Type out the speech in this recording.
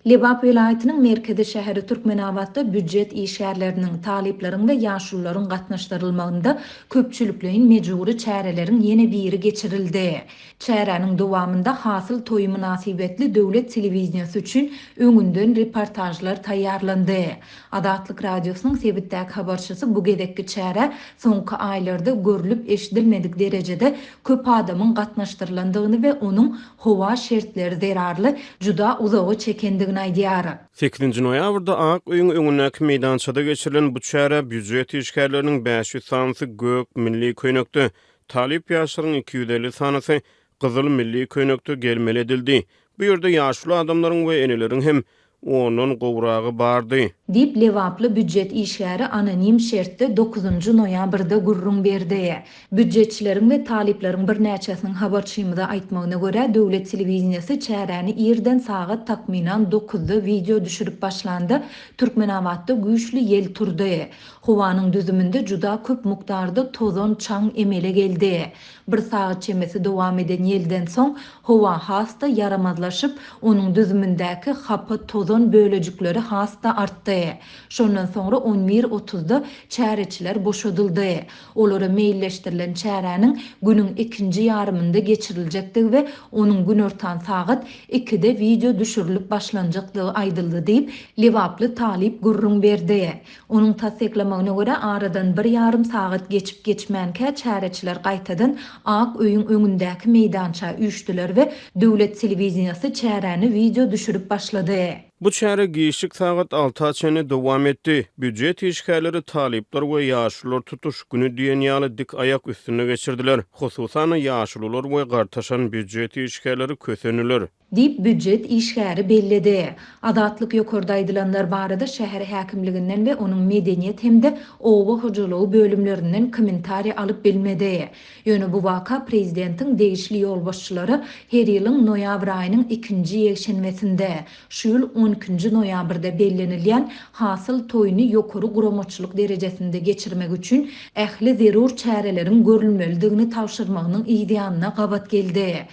Lebap vilayetinin merkezi şehri Türkmenabat'ta büdjet işgärlerinin, taliplerin ve yaşlıların gatnaşdyrylmagynda köpçülüklerin mecburi çärelerin yeni biri geçirildi. Çärenin dowamında hasıl toyu münasibetli döwlet telewizionyasy üçin öňünden reportajlar taýýarlandy. Adatlyk radiosynyň sebitdäki habarçysy bu gedekki çäre soňky aýlarda görülip eşidilmedik derejede köp adamyň gatnaşdyrlandygyny we onuň howa şertleri zerarly juda uzagy çekendigini aýdýar. 8-nji noýabrda Ak öýüň öňündäki meýdançada geçirilen bu çäre büdjet işgärleriniň 500 sanysy gök milli köýnekde, talip ýaşlaryň 250 sanysy gyzyl milli köýnekde gelmeli edildi. Bu ýerde ýaşly adamlaryň we eneleriň hem onun gowragy bardy. Dip lewaply büdjet işgäri anonim şertde 9-njy noýabrda gurrun berdi. Büdjetçileriň we talipleriň bir näçesiniň habarçymyza aýtmagyna görä, döwlet telewizionyasy çäreni ýerden sagat takminan 9-da video düşürip başlandy. Türkmenabatda güýçli ýel turdy. Howanyň düzüminde juda köp mukdarda tozon çaň emele geldi. Bir sagat çemesi dowam eden ýelden soň howa hasta yaramazlaşyp, onuň düzümindäki hapa tozon bölejikleri hasta artdy. Şondan soňra 11:30-da çäreçiler boşadyldy. Olara meýilleşdirilen çäreniň günüň ikinji ýarymynda geçiriljekdigi we onuň gün ortan sagat 2-de video düşürilip başlanjakdygy aýdyldy diýip lewaply talip gurrun berdi. Onuň tasdiklamagyna görä aradan 1,5 sagat geçip geçmänkä çäreçiler gaýtadan Ak öýüň öňündäki meýdança üýtdiler we döwlet telewizionyasy çäreni video düşürip başlady. Bu çäre giýişik sagat 6-çe dowam etdi. Büdjet işgärleri talipler we ýaşlylar tutuş güni diýen ýaly dik ayak üstüne geçirdiler. Hususan ýaşlylar we gartaşan büdjet işgärleri köseniler. Dip büdjet işgäri bellidi. Adatlyk ýokarda aýdylanlar barada şäher häkimliginden we onuň medeniýet hemde owa hojalygy bölümlerinden kommentariýa alyp bilmedi. Ýöne bu waka prezidentiň degişli ýolbaşçylary her ýylyň noýabr aýynyň 2-nji ýekşenmesinde, şu ýyl 12-nji noýabrda bellenilýän hasyl toýuny ýokary guramaçylyk derejesinde geçirmek üçin ähli zerur çärelerin görülmelidigini tawşyrmagynyň ýygyanyna gabat geldi.